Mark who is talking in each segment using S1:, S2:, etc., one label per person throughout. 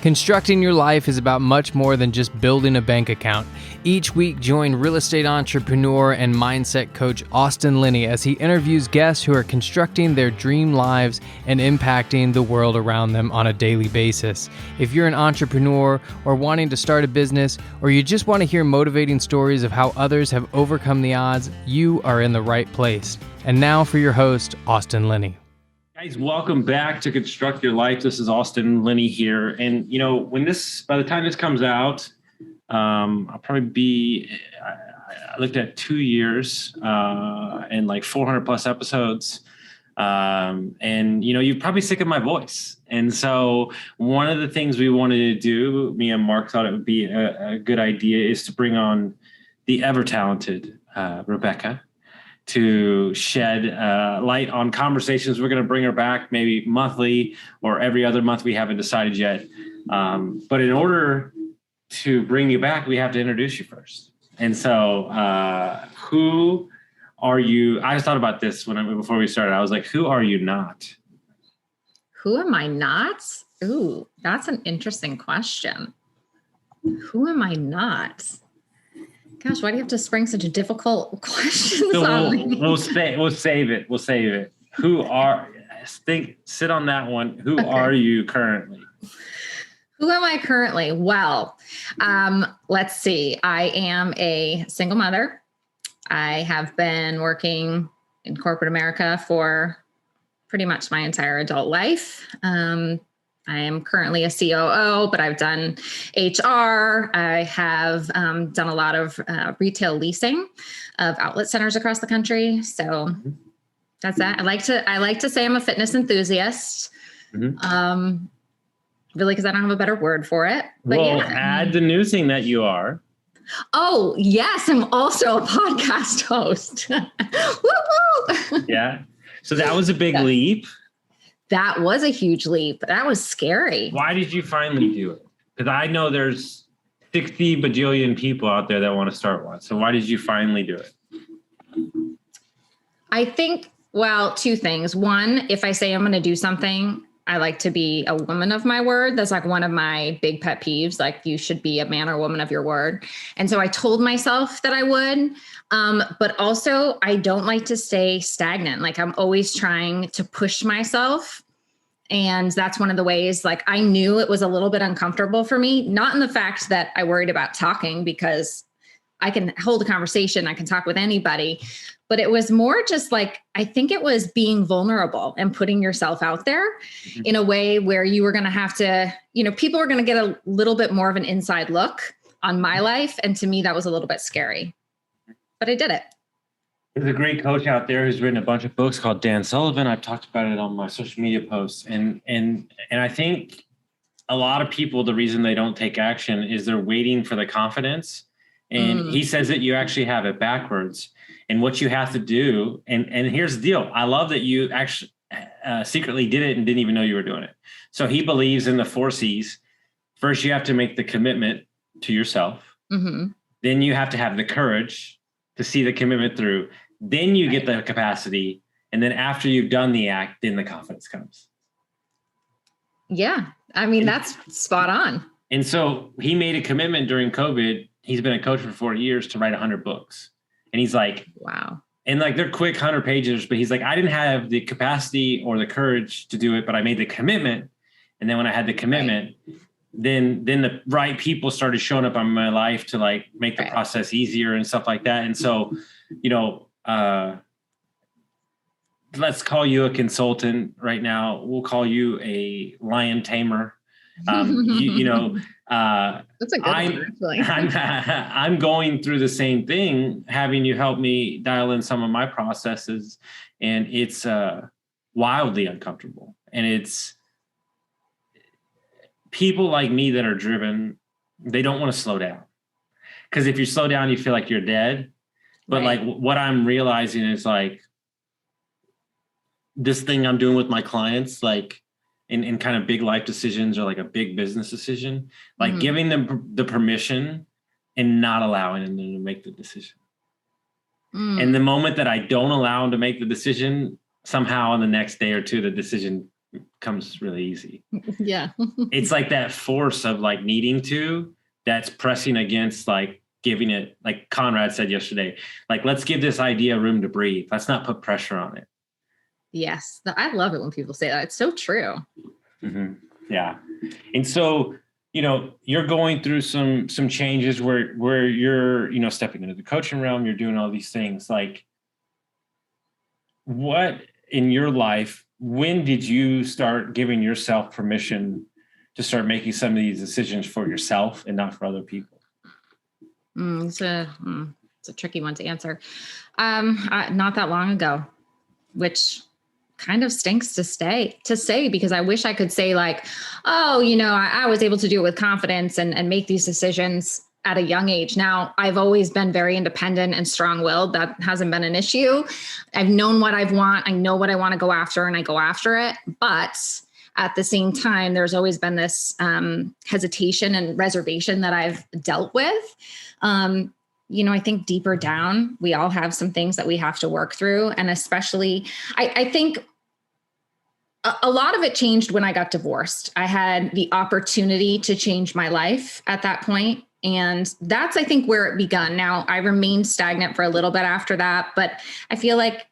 S1: Constructing your life is about much more than just building a bank account. Each week, join real estate entrepreneur and mindset coach Austin Linney as he interviews guests who are constructing their dream lives and impacting the world around them on a daily basis. If you're an entrepreneur or wanting to start a business, or you just want to hear motivating stories of how others have overcome the odds, you are in the right place. And now for your host, Austin Linney.
S2: Guys, welcome back to Construct Your Life. This is Austin Linney here. And, by the time this comes out, I'll probably be, I looked at 2 years and like 400 plus episodes. You're probably sick of my voice. And so one of the things we wanted to do, me and Mark thought it would be a good idea, is to bring on the ever talented Rebecca to shed light on conversations. We're going to bring her back maybe monthly or every other month. We haven't decided yet. But in order to bring you back, we have to introduce you first. And so who are you? I just thought about this before we started. I was like, who are you not?
S3: Who am I not? Ooh, that's an interesting question. Who am I not? Gosh, why do you have to spring such a difficult questions on me?
S2: We'll save it. Sit on that one. Who are you currently?
S3: Who am I currently? Well, let's see. I am a single mother. I have been working in corporate America for pretty much my entire adult life. I am currently a COO, but I've done HR. I have done a lot of retail leasing of outlet centers across the country. So that's that. I like to say I'm a fitness enthusiast. Mm-hmm. Really, because I don't have a better word for it. But
S2: add the new thing that you are.
S3: Oh, yes. I'm also a podcast host. Woo-woo!
S2: Yeah. So that was a big leap.
S3: That was a huge leap. That was scary.
S2: Why did you finally do it? Because I know there's 60 bajillion people out there that want to start one. So why did you finally do it?
S3: I think, two things. One, if I say I'm going to do something, I like to be a woman of my word. That's like one of my big pet peeves. Like, you should be a man or woman of your word. And so I told myself that I would. But also, I don't like to stay stagnant. Like, I'm always trying to push myself. And that's one of the ways, like, I knew it was a little bit uncomfortable for me, not in the fact that I worried about talking, because I can hold a conversation, I can talk with anybody, but it was more just like, I think it was being vulnerable and putting yourself out there in a way where you were going to have to, people were going to get a little bit more of an inside look on my life. And to me, that was a little bit scary, but I did it.
S2: There's a great coach out there who's written a bunch of books called Dan Sullivan. I've talked about it on my social media posts. And I think a lot of people, the reason they don't take action is they're waiting for the confidence. And he says that you actually have it backwards. And what you have to do, and here's the deal. I love that you actually secretly did it and didn't even know you were doing it. So he believes in the 4 C's. First, you have to make the commitment to yourself. Mm-hmm. Then you have to have the courage to see the commitment through. Then you get the capacity. And then after you've done the act, then the confidence comes.
S3: Yeah. I mean, that's spot on.
S2: And so he made a commitment during COVID. He's been a coach for 4 years to write 100 books. And he's like,
S3: wow.
S2: And like, they're quick 100 pages, but he's like, I didn't have the capacity or the courage to do it, but I made the commitment. And then when I had the commitment, then the right people started showing up in my life to like make the process easier and stuff like that. And so, let's call you a consultant right now. We'll call you a lion tamer.
S3: That's a good one, actually.
S2: I'm going through the same thing, having you help me dial in some of my processes, and it's wildly uncomfortable. And it's people like me that are driven, they don't want to slow down. Because if you slow down, you feel like you're dead. But like what I'm realizing is like this thing I'm doing with my clients, like in kind of big life decisions or like a big business decision, like giving them the permission and not allowing them to make the decision. And the moment that I don't allow them to make the decision, somehow in the next day or two, the decision comes really easy.
S3: Yeah.
S2: It's like that force of like needing to, that's pressing against like giving it, like Conrad said yesterday, like, let's give this idea room to breathe. Let's not put pressure on it.
S3: Yes. I love it when people say that. It's so true.
S2: Mm-hmm. Yeah. And so, you know, you're going through some changes where you're, you know, stepping into the coaching realm, you're doing all these things. Like, what in your life, when did you start giving yourself permission to start making some of these decisions for yourself and not for other people?
S3: It's a tricky one to answer. Not that long ago, which kind of stinks to say, because I wish I could say like, oh, you know, I was able to do it with confidence and make these decisions at a young age. Now, I've always been very independent and strong-willed. That hasn't been an issue. I've known what I want. I know what I want to go after, and I go after it. But at the same time, there's always been this hesitation and reservation that I've dealt with. You know, I think deeper down, we all have some things that we have to work through. And especially, I think a lot of it changed when I got divorced. I had the opportunity to change my life at that point. And that's, I think, where it begun. Now, I remained stagnant for a little bit after that, but I feel like,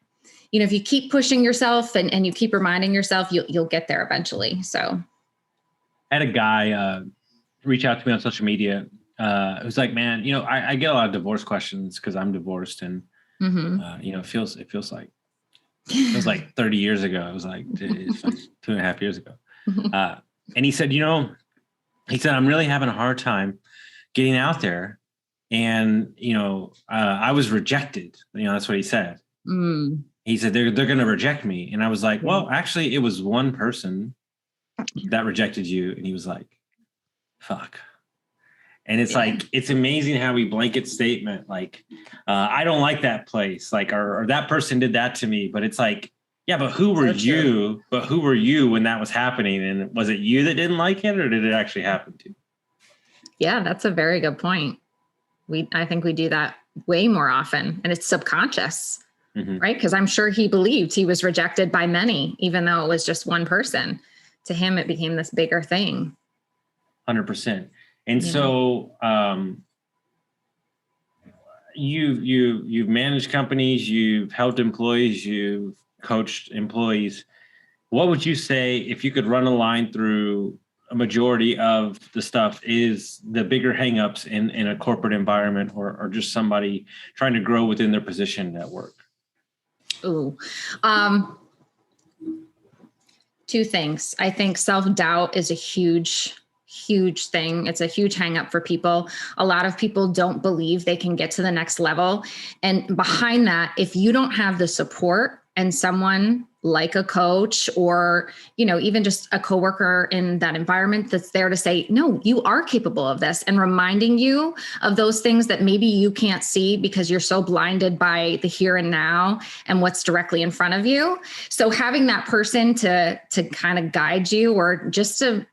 S3: you know, if you keep pushing yourself and you keep reminding yourself, you'll get there eventually. So
S2: I had a guy reach out to me on social media. It was like, man, you know, I get a lot of divorce questions because I'm divorced, and you know, it feels like 30 years ago. It was like 2.5 years ago. And he said, I'm really having a hard time getting out there. And, you know, I was rejected. You know, that's what he said. He said, they're going to reject me. And I was like, well, actually, it was one person that rejected you. And he was like, fuck. And it's like, it's amazing how we blanket statement, like, I don't like that place, like, or that person did that to me. But it's like, yeah, but who were you? But who were you when that was happening? And was it you that didn't like it, or did it actually happen to you?
S3: Yeah, that's a very good point. I think we do that way more often, and it's subconscious, right? Because I'm sure he believed he was rejected by many, even though it was just one person. To him, it became this bigger thing.
S2: 100%. And so you've managed companies, you've helped employees, you've coached employees. What would you say, if you could run a line through a majority of the stuff, is the bigger hangups in a corporate environment, or just somebody trying to grow within their position at work?
S3: Ooh, two things. I think self-doubt is a huge thing. It's a huge hang up for people. A lot of people don't believe they can get to the next level. And behind that, if you don't have the support and someone like a coach, or, you know, even just a coworker in that environment that's there to say, no, you are capable of this, and reminding you of those things that maybe you can't see because you're so blinded by the here and now and what's directly in front of you. So having that person to kind of guide you, or just to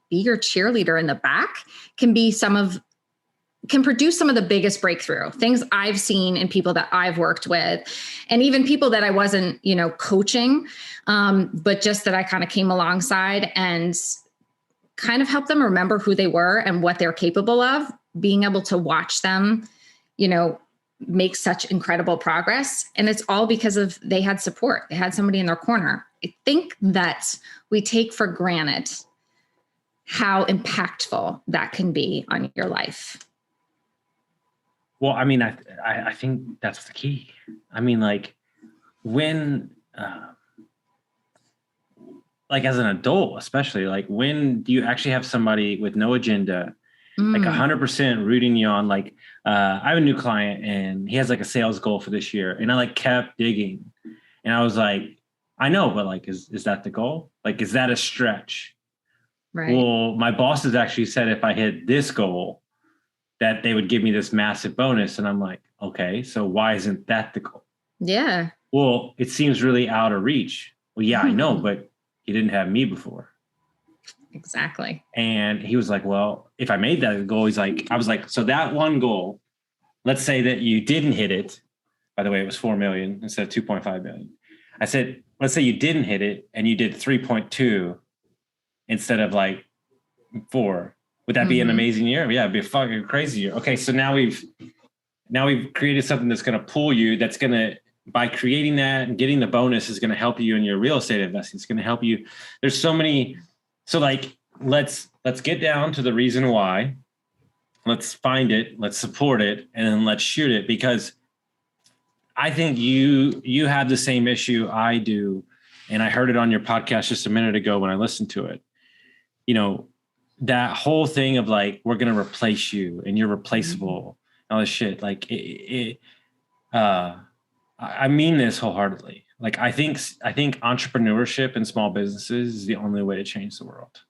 S3: be your cheerleader in the back, can produce some of the biggest breakthrough things I've seen in people that I've worked with, and even people that I wasn't, you know, coaching, but just that I kind of came alongside and kind of helped them remember who they were and what they're capable of, being able to watch them, you know, make such incredible progress. And it's all because of they had support. They had somebody in their corner. I think that we take for granted how impactful that can be on your life.
S2: Well, I mean, I think that's the key. I mean, like, when, like, as an adult, especially, like, when do you actually have somebody with no agenda, like 100% rooting you on? Like, I have a new client, and he has like a sales goal for this year, and I like kept digging, and I was like, I know, but like, is that the goal? Like, is that a stretch?
S3: Right.
S2: Well, my bosses actually said if I hit this goal, that they would give me this massive bonus. And I'm like, okay, so why isn't that the goal?
S3: Yeah.
S2: Well, it seems really out of reach. Well, yeah, I know, but you didn't have me before.
S3: Exactly.
S2: And he was like, well, if I made that goal, I was like, so that one goal, let's say that you didn't hit it. By the way, it was 4 million instead of 2.5 million. I said, let's say you didn't hit it and you did 3.2 instead of like 4. Would that be an amazing year? Yeah, it'd be a fucking crazy year. Okay, so now we've created something that's going to pull you. That's going to, by creating that and getting the bonus, is going to help you in your real estate investing. It's going to help you. There's so many. So like, let's get down to the reason why. Let's find it. Let's support it, and then let's shoot it, because I think you have the same issue I do, and I heard it on your podcast just a minute ago when I listened to it. You know, that whole thing of like, we're going to replace you and you're replaceable, all this shit. Like I mean this wholeheartedly. Like, I think entrepreneurship and small businesses is the only way to change the world.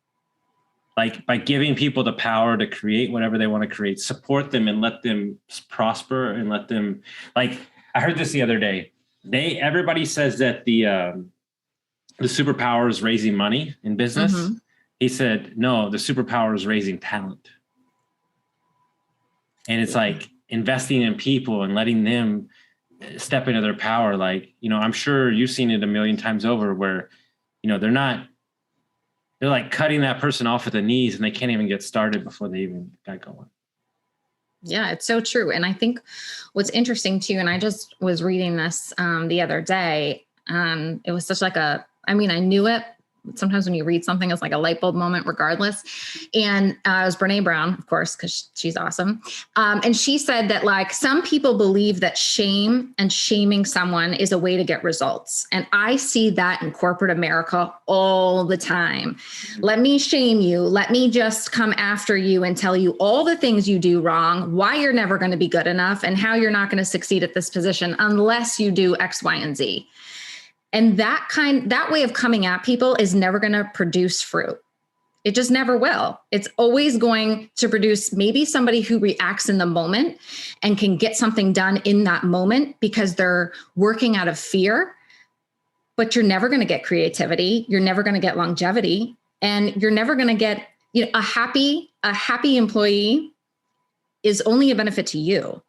S2: Like, by giving people the power to create whatever they want to create, support them and let them prosper, and let them, like, I heard this the other day. Everybody says that the superpower is raising money in business. He said, no, the superpower is raising talent. And it's like investing in people and letting them step into their power. Like, you know, I'm sure you've seen it a million times over where, you know, they're like cutting that person off at the knees and they can't even get started before they even got going.
S3: Yeah, it's so true. And I think what's interesting too, and I just was reading this the other day, it was such like I knew it. Sometimes when you read something, it's like a light bulb moment regardless. And it was Brene Brown, of course, because she's awesome. And she said that like some people believe that shame and shaming someone is a way to get results. And I see that in corporate America all the time. Let me shame you. Let me just come after you and tell you all the things you do wrong, why you're never going to be good enough, and how you're not going to succeed at this position unless you do X, Y, and Z. And that way of coming at people is never going to produce fruit. It just never will. It's always going to produce maybe somebody who reacts in the moment and can get something done in that moment because they're working out of fear, but you're never going to get creativity. You're never going to get longevity, and you're never going to get, you know, a happy employee is only a benefit to you.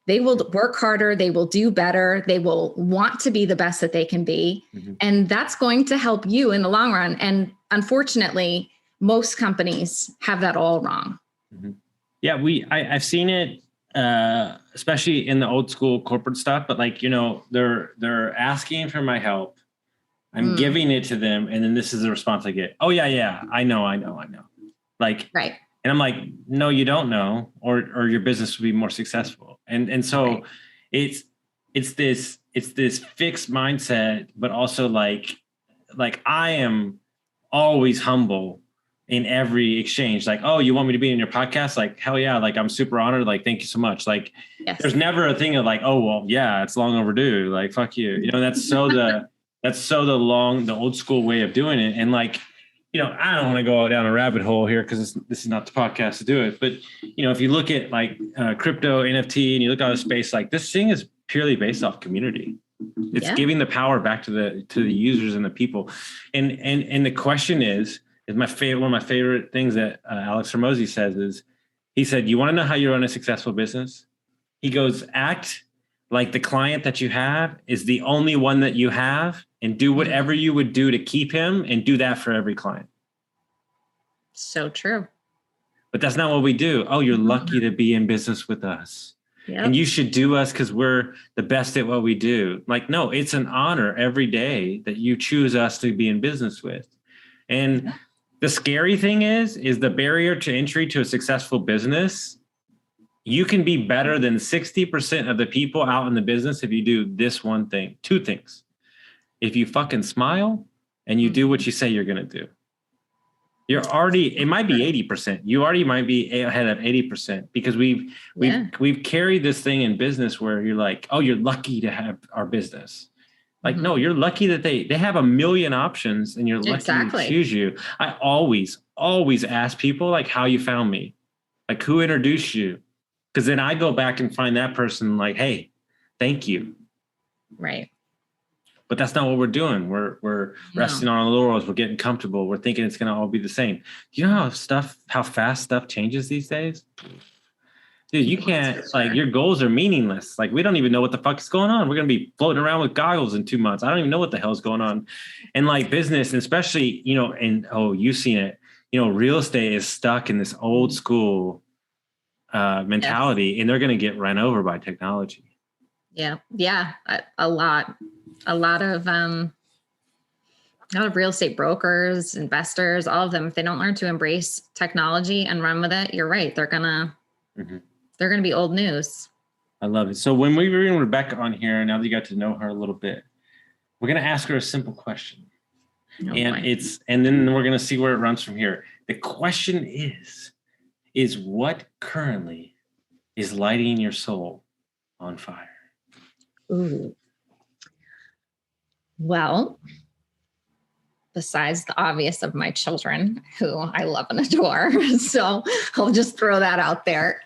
S3: They will work harder. They will do better. They will want to be the best that they can be. And that's going to help you in the long run. And unfortunately, most companies have that all wrong.
S2: Yeah, I've seen it, especially in the old school corporate stuff, but like, you know, they're asking for my help. I'm giving it to them. And then this is the response I get. Oh yeah. I know. Like, right. And I'm like, no, you don't know, or your business would be more successful. And so it's this fixed mindset, but also like I am always humble in every exchange. Like, oh, you want me to be in your podcast? Like, hell yeah. Like, I'm super honored. Like, thank you so much. Like, There's never a thing of like, oh, well, yeah, it's long overdue. Like, fuck you. You know, that's so the old school way of doing it. And like, you know, I don't want to go down a rabbit hole here because this is not the podcast to do it. But, you know, if you look at like crypto, NFT, and you look at the space, like this thing is purely based off community. It's giving the power back to the users and the people. And the question is one of my favorite things that Alex Hormozi says is, he said, you want to know how you run a successful business? He goes, act like the client that you have is the only one that you have, and do whatever you would do to keep him, and do that for every client.
S3: So true.
S2: But that's not what we do. Oh, you're lucky to be in business with us. Yep. And you should do us because we're the best at what we do. Like, no, it's an honor every day that you choose us to be in business with. And the scary thing is the barrier to entry to a successful business. You can be better than 60% of the people out in the business if you do this one thing, 2 things. If you fucking smile and you do what you say you're going to do, it might be 80%. You already might be ahead of 80% because we've carried this thing in business where you're like, oh, you're lucky to have our business. Like, no, you're lucky that they have a million options and you're lucky to choose you. I always ask people like how you found me, like who introduced you. Because then I go back and find that person like, hey, thank you.
S3: Right.
S2: But that's not what we're doing. We're resting on our laurels. We're getting comfortable. We're thinking it's going to all be the same. Do you know how fast stuff changes these days? Dude, you can't, like, your goals are meaningless. Like, we don't even know what the fuck is going on. We're going to be floating around with goggles in 2 months. I don't even know what the hell is going on. And like business, and especially, and you've seen it, real estate is stuck in this old school mentality, and they're going to get run over by technology.
S3: Yeah. Yeah. A lot of real estate brokers, investors, all of them, if they don't learn to embrace technology and run with it, you're right. They're going to be old news.
S2: I love it. So when we bring Rebecca on here, now that you got to know her a little bit, we're going to ask her a simple question. And then we're going to see where it runs from here. The question is what currently is lighting your soul on fire?
S3: Ooh. Well, besides the obvious of my children, who I love and adore. So I'll just throw that out there.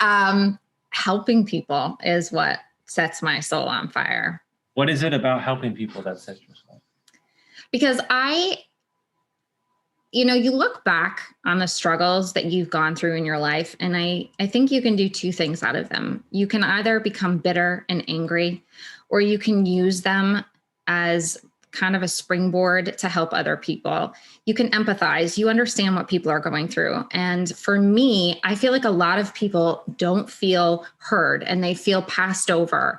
S3: Helping people is what sets my soul on fire.
S2: What is it about helping people that sets your soul?
S3: Because you look back on the struggles that you've gone through in your life, and I think you can do two things out of them. You can either become bitter and angry, or you can use them as kind of a springboard to help other people. You can empathize. You understand what people are going through. And for me, I feel like a lot of people don't feel heard, and they feel passed over,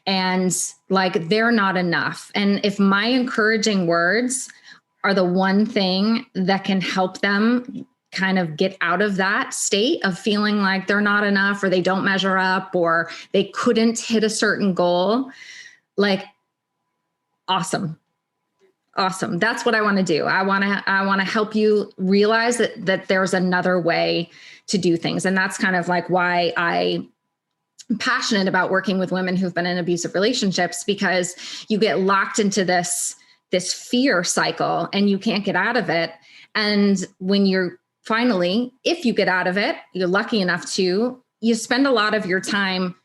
S3: and like they're not enough. And if my encouraging words are the one thing that can help them kind of get out of that state of feeling like they're not enough, or they don't measure up, or they couldn't hit a certain goal, like, awesome. That's what I want to do. I want to help you realize that there's another way to do things. And that's kind of like why I'm passionate about working with women who've been in abusive relationships, because you get locked into this fear cycle and you can't get out of it. And when you're finally, if you get out of it, you're lucky enough to, you spend a lot of your time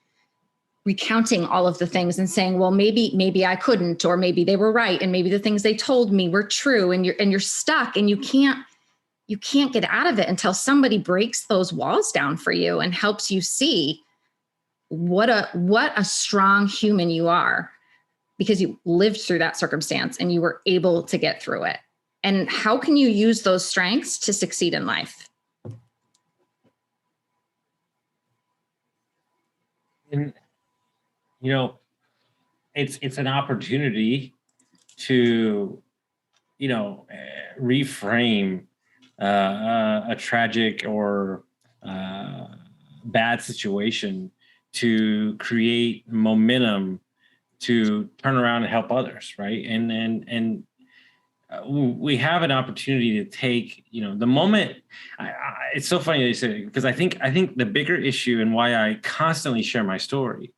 S3: recounting all of the things and saying, well, maybe I couldn't, or maybe they were right, and maybe the things they told me were true, and you're stuck, and you can't get out of it until somebody breaks those walls down for you and helps you see what a strong human you are, because you lived through that circumstance and you were able to get through it. And how can you use those strengths to succeed in life?
S2: And it's an opportunity to, reframe a tragic or bad situation to create momentum to turn around and help others, right? And we have an opportunity to take, the moment. It's so funny that you said it, because I think the bigger issue, and why I constantly share my story,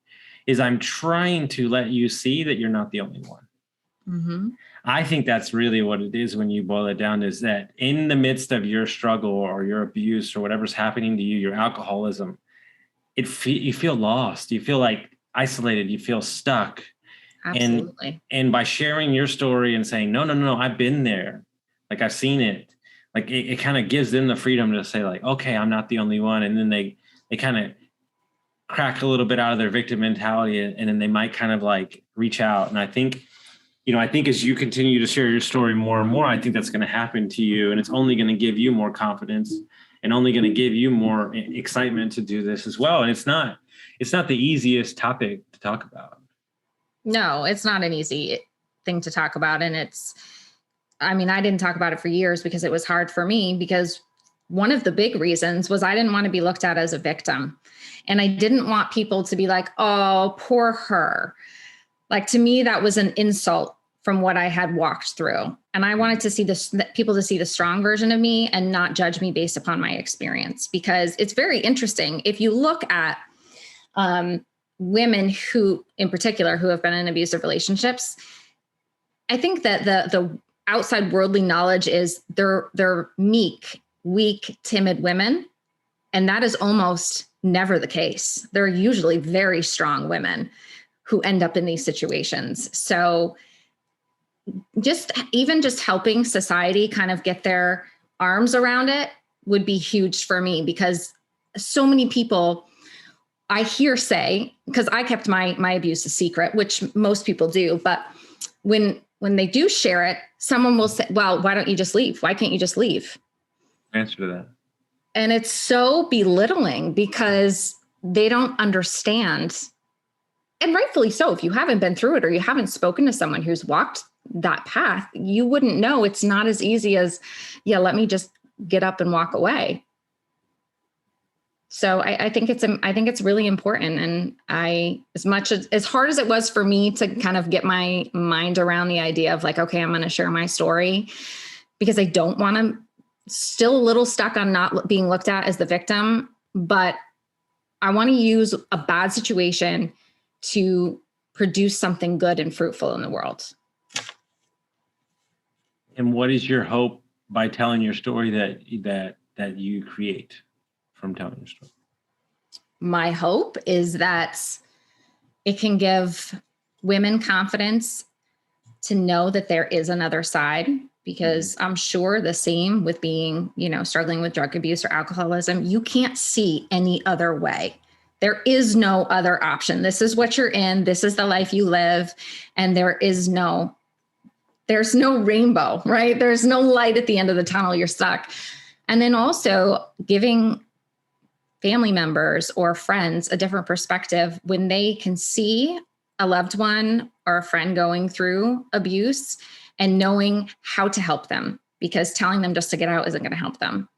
S2: is I'm trying to let you see that you're not the only one. Mm-hmm. I think that's really what it is when you boil it down, is that in the midst of your struggle or your abuse or whatever's happening to you, your alcoholism, you feel lost. You feel like isolated. You feel stuck.
S3: Absolutely.
S2: And by sharing your story and saying, no, I've been there. Like, I've seen it. Like, it kind of gives them the freedom to say, like, okay, I'm not the only one. And then they kind of crack a little bit out of their victim mentality, and then they might kind of like reach out. And I think as you continue to share your story more and more, I think that's going to happen to you, and it's only going to give you more confidence and only going to give you more excitement to do this as well. And it's not the easiest topic to talk about.
S3: No, it's not an easy thing to talk about. And I didn't talk about it for years because it was hard for me, because one of the big reasons was I didn't want to be looked at as a victim. And I didn't want people to be like, oh, poor her. Like, to me, that was an insult from what I had walked through. And I wanted to see people to see the strong version of me and not judge me based upon my experience, because it's very interesting. If you look at women who, in particular, who have been in abusive relationships, I think that the outside worldly knowledge is they're meek, weak, timid women. And that is almost never the case. They're usually very strong women who end up in these situations. So just helping society kind of get their arms around it would be huge for me, because so many people I hear say, because I kept my abuse a secret, which most people do, but when they do share it, someone will say, well, why don't you just leave? Why can't you just leave?
S2: Answer to that.
S3: And it's so belittling because they don't understand. And rightfully so. If you haven't been through it or you haven't spoken to someone who's walked that path, you wouldn't know. It's not as easy as, yeah, let me just get up and walk away. So I think it's really important. And as hard as it was for me to kind of get my mind around the idea of like, okay, I'm going to share my story because I don't want to, still a little stuck on not being looked at as the victim, but I want to use a bad situation to produce something good and fruitful in the world.
S2: And what is your hope by telling your story that you create from telling your story?
S3: My hope is that it can give women confidence to know that there is another side, because I'm sure the same with being, struggling with drug abuse or alcoholism, you can't see any other way. There is no other option. This is what you're in. This is the life you live. And there's no rainbow, right? There's no light at the end of the tunnel. You're stuck. And then also giving family members or friends a different perspective when they can see a loved one or a friend going through abuse and knowing how to help them, because telling them just to get out isn't going to help them.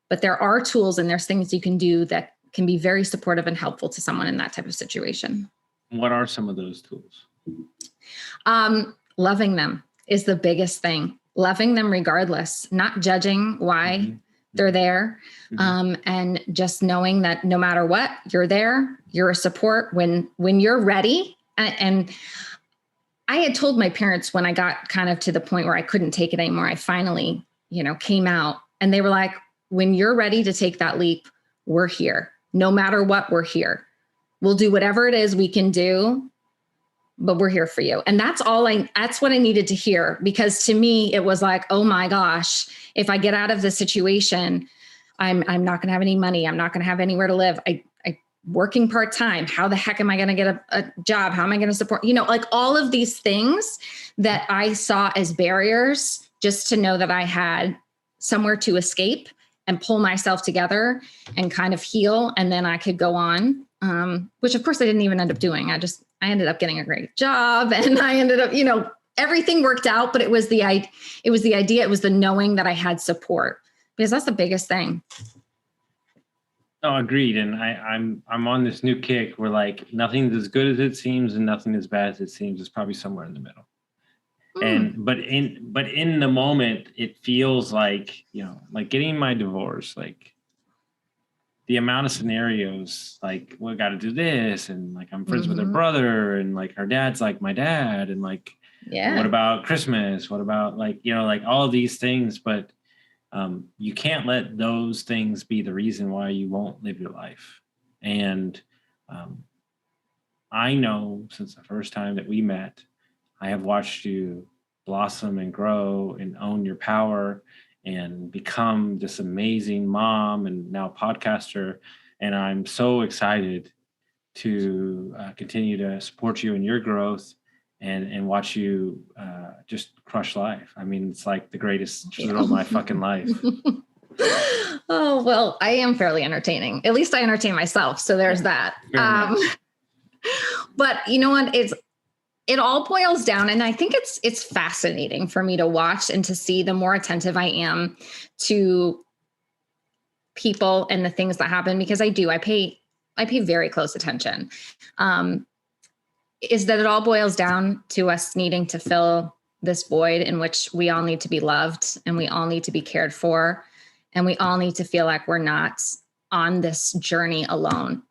S3: But there are tools and there's things you can do that can be very supportive and helpful to someone in that type of situation.
S2: What are some of those tools?
S3: Loving them is the biggest thing. Loving them regardless, not judging why they're there. And just knowing that no matter what, you're there, you're a support when you're ready. And I had told my parents when I got kind of to the point where I couldn't take it anymore, I finally, came out, and they were like, when you're ready to take that leap, we're here. No matter what, we're here. We'll do whatever it is we can do, but we're here for you. And that's what I needed to hear, because to me, it was like, oh my gosh, if I get out of this situation, I'm not going to have any money. I'm not going to have anywhere to live. I working part-time. How the heck am I going to get a job? How am I going to support, like all of these things that I saw as barriers, just to know that I had somewhere to escape and pull myself together and kind of heal. And then I could go on, which of course I didn't even end up doing. I ended up getting a great job, and I ended up, everything worked out, but it was the idea, it was the knowing that I had support, because that's the biggest thing.
S2: No, agreed. And I'm on this new kick where like nothing's as good as it seems and nothing as bad as it seems. It's probably somewhere in the middle. But in the moment, it feels like, like getting my divorce, like the amount of scenarios, like, well, I got to do this. And like, I'm friends with her brother, and like her dad's like my dad. And like, what about Christmas? What about like, like all of these things, but you can't let those things be the reason why you won't live your life. And I know since the first time that we met, I have watched you blossom and grow and own your power and become this amazing mom and now podcaster. And I'm so excited to continue to support you in your growth and watch you just crush life. I mean, it's like the greatest thrill of my fucking life.
S3: Oh, well, I am fairly entertaining. At least I entertain myself. So there's that. But you know what? It all boils down. And I think it's fascinating for me to watch and to see the more attentive I am to people and the things that happen, because I pay very close attention. Is that it all boils down to us needing to fill this void in which we all need to be loved and we all need to be cared for. And we all need to feel like we're not on this journey alone.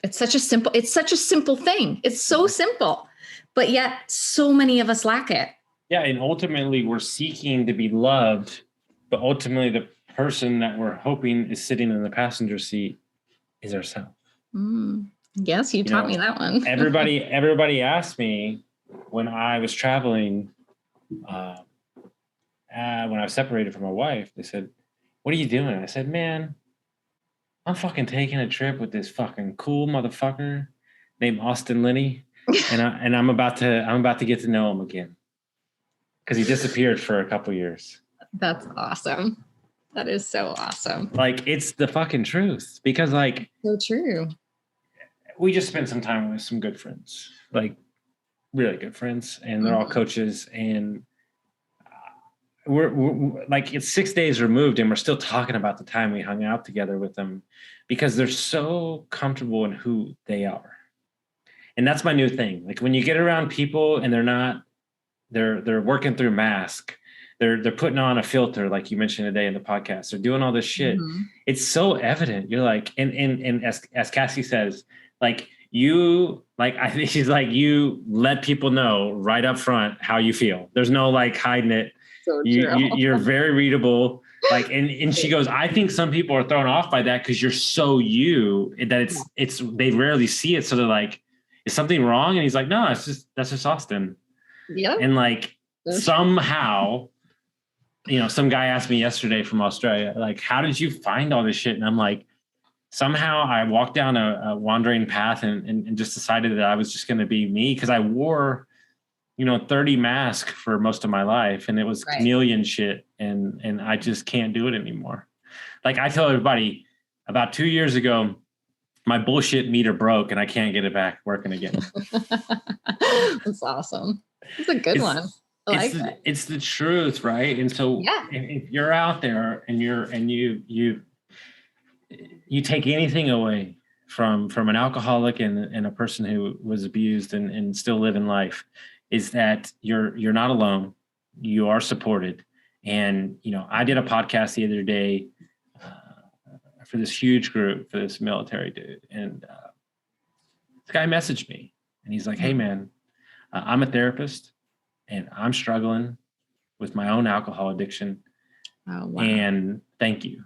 S3: It's such a simple thing. It's so simple, but yet so many of us lack it.
S2: Yeah. And ultimately we're seeking to be loved, but ultimately the person that we're hoping is sitting in the passenger seat is ourselves.
S3: Yes, you taught me that one.
S2: everybody asked me when I was traveling, when I was separated from my wife, they said, "What are you doing?" I said, "Man, I'm fucking taking a trip with this fucking cool motherfucker named Austin Linney, and I'm about to get to know him again because he disappeared for a couple years.
S3: That's awesome. That is so awesome.
S2: Like, it's the fucking truth, because like,
S3: so true.
S2: We just spent some time with some good friends, like really good friends, and they're all coaches, and we're like, it's 6 days removed and we're still talking about the time we hung out together with them, because they're so comfortable in who they are. And that's my new thing. Like, when you get around people and they're working through mask, they're putting on a filter, like you mentioned today in the podcast, they're doing all this shit. It's so evident. You're like, and as Cassie says, like, I think she's like, you let people know right up front how you feel. There's no like hiding it. So you're very readable. Like, and she goes, I think some people are thrown off by that because you're so you that it's they rarely see it. So they're like, is something wrong? And he's like, no, that's just Austin. Yeah. And like, somehow, some guy asked me yesterday from Australia, like, how did you find all this shit? And I'm like, somehow I walked down a wandering path and just decided that I was just going to be me, because I wore 30 masks for most of my life, and it was chameleon shit, and I just can't do it anymore. Like, I tell everybody, about 2 years ago, my bullshit meter broke and I can't get it back working again.
S3: That's awesome. It's a good one.
S2: It's the truth, right? And so if you're out there and you take anything away from an alcoholic and a person who was abused and still living life, is that you're not alone. You are supported. And, I did a podcast the other day for this huge group, for this military dude. And this guy messaged me and he's like, hey man, I'm a therapist and I'm struggling with my own alcohol addiction. Oh, wow. And thank you.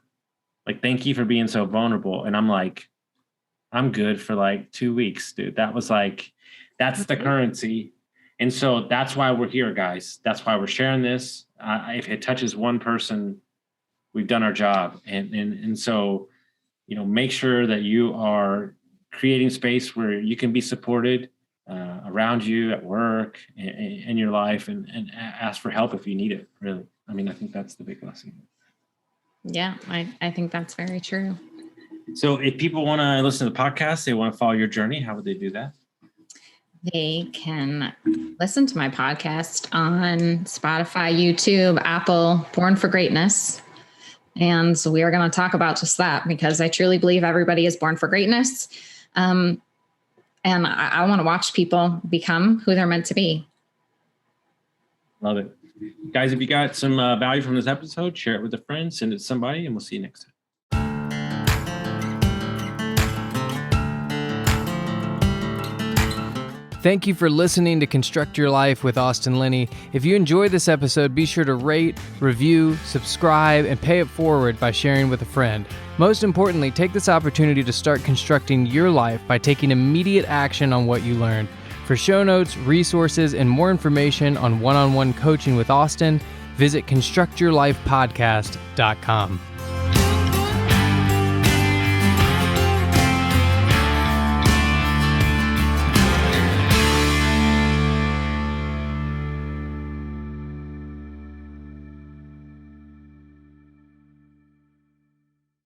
S2: Like, thank you for being so vulnerable. And I'm like, I'm good for like 2 weeks, dude. That's the currency. And so that's why we're here, guys. That's why we're sharing this. If it touches one person, we've done our job. And so, make sure that you are creating space where you can be supported around you at work, in your life, and ask for help if you need it, really. I mean, I think that's the big lesson.
S3: Yeah, I think that's very true.
S2: So if people want to listen to the podcast, they want to follow your journey, how would they do that?
S3: They can listen to my podcast on Spotify, YouTube, Apple, Born for Greatness. And so we are going to talk about just that, because I truly believe everybody is born for greatness. And I want to watch people become who they're meant to be.
S2: Love it. Guys, if you got some value from this episode, share it with a friend, send it to somebody, and we'll see you next time.
S1: Thank you for listening to Construct Your Life with Austin Linney. If you enjoyed this episode, be sure to rate, review, subscribe, and pay it forward by sharing with a friend. Most importantly, take this opportunity to start constructing your life by taking immediate action on what you learned. For show notes, resources, and more information on one-on-one coaching with Austin, visit constructyourlifepodcast.com.